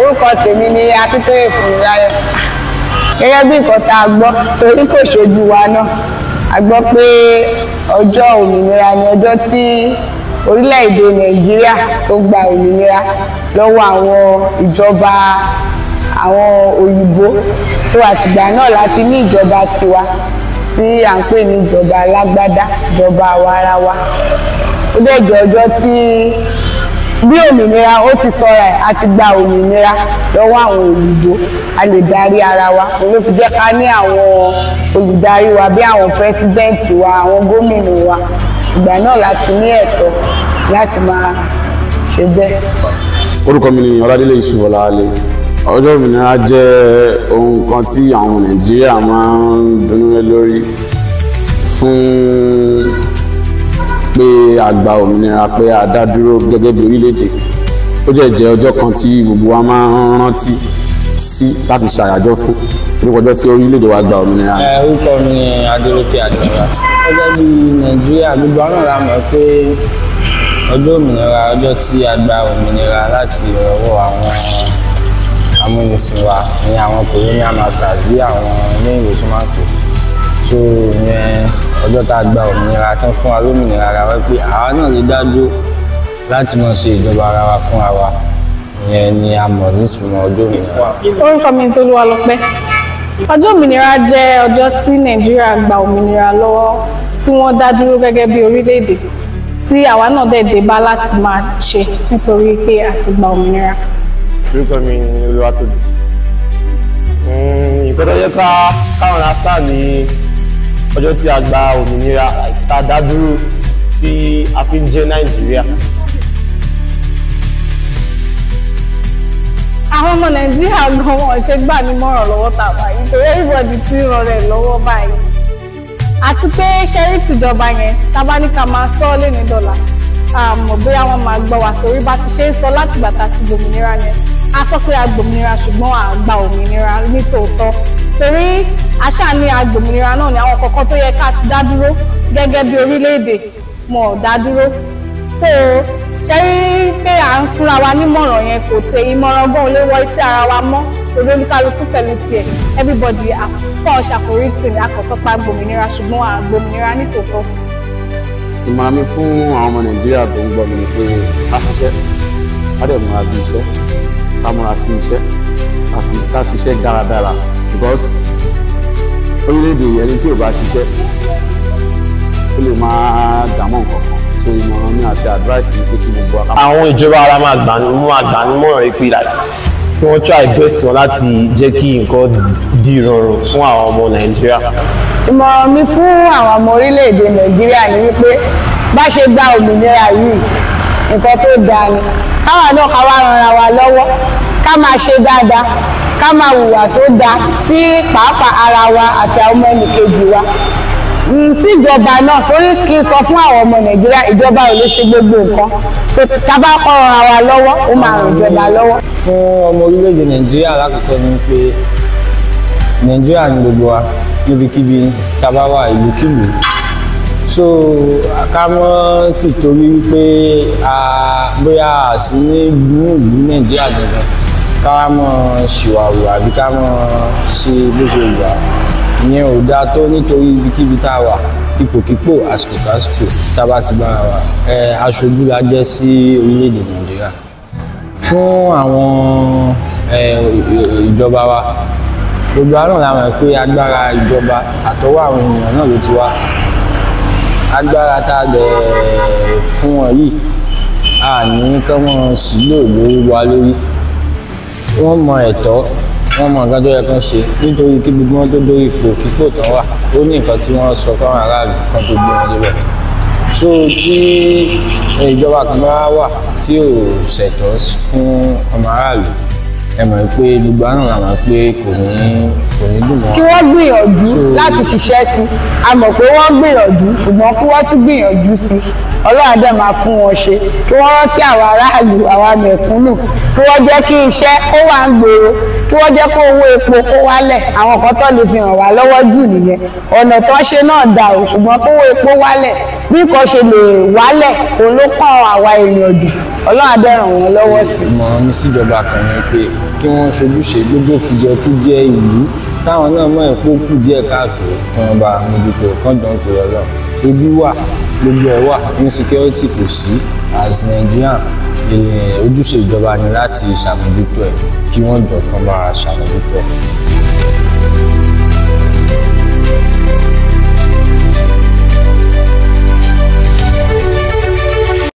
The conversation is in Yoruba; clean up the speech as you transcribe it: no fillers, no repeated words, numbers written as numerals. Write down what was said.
orúkọ tèmi ni Akíntóyè Fúnmiláyọ̀. Gẹ́gẹ́ bí nǹkan tá a gbọ́ torí kò ṣojú wa náà, a gbọ́ pé ọjọ́ òmìnira ni ọjọ́ tí orílẹ̀-èdè Nàìjíríà tó gba òmìnira lọ́wọ́ àwọn ìjọba àwọn òyìnbó. So àtìgbà náà láti ní ìjọba tiwa tí à ń pè ní ìjọba alágbádá, ìjọba àwarawa. Ó dẹ̀ jẹ́ ọjọ́ tí bí òmìnira ó ti sọra ẹ̀ àti gba òmìnira lọ́wọ́ àwọn òyìnbó, a lè darí ara wa. Ló fi jẹ́ ká ní àwọn olùdarí wa bí àwọn pírẹsidẹ́ǹtì wa, àwọn gómìnà wa. Ìgbà náà láti ní ẹ̀tọ́ láti máa ṣe bẹ́ẹ̀. Orúkọ mi ni Ọládélé Ìṣùwọ̀láwálé. Ọjọ́ òmìnira jẹ́ ohun kan tí àwọn Nàìjíríà máa ń dunnú lé lórí fún pé a gba òmìnira, pé a dá dúró gẹ́gẹ́ bí orílẹ̀-èdè. Ó jẹ́ ọjọ́ kan tí gbogbo wa máa ń rántí sí láti ṣàyájọ́ fún orúkọ ọjọ́ tí orílẹ̀-èdè wa gba òmìnira. Orúkọ mi ni Adélékè Àjọra. Gẹ́gẹ́ bí Nàìjíríà, gbogbo àwọn náà la mọ̀ pé ọjọ́ òmìnira ọjọ́ tí a gba òmìnira láti ọwọ́ àwọn amúnisìn wa ní àwọn colonial masters bí àwọn oníyìnbó tó máa ń pè. So ìyẹn ọjọ́ tá a gba òmìnira tán fún wa lómìnira ara wa pé àwa náà lè dá dúró láti máa ṣe ìjọba ara wa fúnra wa. Ìyẹn ni a mọ̀ nítumọ̀ ọjọ́ òmìnira. Orúkọ mi ni Tolúwalọpẹ́. Ọjọ́ òmìnira jẹ́ ọjọ́ tí Nàìjíríà gba òmìnira lọ́wọ́ tí wọ́n dá dúró gẹ́gẹ́ bí orílẹ̀-èdè tí àwa náà dẹ̀ dé bá láti máa ṣe nítorí pé a ti gba òmìnira. Orúkọ mi ni Olúwatóbi. Nǹkan tó yẹ káwọn rasta ní ọjọ́ tí a gba òmìnira tá a dá dúró tí a fi ń jẹ́ Nàìjíríà. Àwọn ọmọ Nàìjíríà gan wọn ṣe gbà ní mọ̀ràn lọ́wọ́ tàbá yìí nítorí everybody ti ràn rẹ̀ lọ́wọ́ báyìí. Àti pé ṣẹ́rí tìjọba yẹn tábà ní ká máa sọ ọ́ lé ní dọ́là àmọ́ bóyá wọ́n máa gbọ́ wa torí bá ti ṣe ń sọ láti bàtà ti gbòmìnira yẹn. A sọ pé a gbòmìnira ṣùgbọ́n a gba òmìnira ní tòótọ́ torí àṣà ní agbòmìnira náà ni àwọn kọ̀ọ̀kan tó yẹ ká ti dá dúró gẹ́gẹ́ bí orílẹ̀-èdè wọn ò dá dúró. So ṣe rí pé à ń fúnra wa nímọ̀ràn yẹn kò tẹ ìmọ̀ràn gan olè wọ etí ara wa mọ́ torí oníkálukú pẹ̀lú tiẹ̀ everybody àkọ́ ṣàkórí tì ní àkọsọ́pá gbòmìnira ṣùgbọ́n à gbòmìnira ní tòótọ́. Ìmọ̀ràn mi fún àwọn ọmọ Nàìjíríà tó ń gbọ́ mi ni pé ká ṣiṣẹ́, ká dẹ̀ múra bí iṣẹ́, ká múra sí iṣẹ́, ká ṣiṣẹ́ dáradára because orílẹ̀-èdè ẹni tí ò bá ṣiṣẹ́ ó lè máa dààmú nǹkan kan. So ìmọ̀ràn mi àti advice mi pé kí gbogbo wa. Àwọn ìjọba ara máa gbà nímọ̀ràn pé kí wọ́n try best wọn láti jẹ́ kí nǹkan di ìrọ̀rùn fún àwọn ọmọ Nàìjíríà. Ìmọ̀ràn mi fún àwọn ọmọ orílẹ̀-èdè Nàìjíríà ni wípé bá ṣe gba òmìnira yìí nǹkan tó dáa ni káwa náà ká wá ran ara wa lọ́wọ́ ká máa ṣe dáadáa ká máa hùwà tó dáa sí pàápàá ara wa àti àwọn ọmọ ẹnìkejì wa. Sí ìjọba náà torí kí n sọ fún àwọn ọmọ Nàìjíríà ìjọba ò lè ṣe gbogbo nǹkan so tábà kọ́ ran ara wa lọ́wọ́ ó máa ràn ìjọba lọ́wọ́. Fún ọmọ orílẹ̀-èdè Nàìjíríà lákòókò ni pé Nàìjíríà ni gbogbo wa níbikíbi tábà wà ìlúkìlú. So ká mọ́ tì torí wípé bóyá sí ní ìlú Nàìjíríà gangan ká mọ́ ṣìwàwù àbí ká mọ́ ṣe bó ṣe wà. Ìyẹn ò dáa tó nítorí ibikíbi tá a wà ipòkípò àsìkò kásìkò tá a bá ti bára wa aṣojú la jẹ́ sí orílẹ̀-èdè Nàìjíríà. Fún àwọn ìjọba wa gbogbo àná la mọ̀ pé agbára ìjọba àtọwọ́ àwọn ènìyàn náà ló ti wá. Agbára tá a dẹ̀ fún wọn yìí a ní kí wọ́n sílò lórí wa lórí. Wọ́n mọ ẹ̀tọ́ wọ́n mọ nǹkan tó yẹ kán ṣe nítorí kí gbogbo wọn tó dórí ipò kípò tán wà ó ní nǹkan tí wọ́n sọ fáwọn aráàlú kan tó gbé wọn débẹ̀. So tí ìjọba kan bá wà tí ò ṣẹ̀tọ́ fún ọmọ aráàlú ẹ mọ̀ pé gbogbo àná la mọ̀ pé kò ní dùn mọ́. Kí wọ́n gbìyànjú láti ṣiṣẹ́ sí i a mọ̀ pé wọ́n gbìyànjú ṣùgbọ́n kí wọ́n tún gbìyànjú sí i Ọlọ́run dẹ̀ máa fún wọn ṣe kí wọ́n rántí àwa aráàlú àwa mẹ̀kúnnù kí wọ́n jẹ́ kí iṣẹ́ ó wà ń gbòòrò kí wọ́n jẹ́ kó owó epo kó wálẹ̀ àwọn kan tó lè fi hàn wá lọ́wọ́ jù nìyẹn ọ̀nà tó ń ṣe náà dà o ṣùgbọ́n kó owó epo wálẹ̀ bí nǹkan ṣe lè wálẹ̀ òun ló kàn àwa èèyàn jù Ọlọ́run á dẹ̀ ràn wọ́n lọ́wọ́ sí. ìmọ̀ràn mi síjọba kan ni pé kí wọ́n ṣojúṣe gbogbo kùjẹkùjẹ ìlú táwọn náà mọ̀ ẹ̀kọ́ kù díẹ̀ káàtó kí wọ́n bá mójútó kọ́ńdọ̀ ń pè ọ́ ebi wà gbogbo ẹ̀ wà insecurity kò sí as Nigerian ojúṣe ìjọba ni láti ṣàmójútó ẹ̀ kí wọ́n jọ kán bá ṣàmójútó ẹ̀.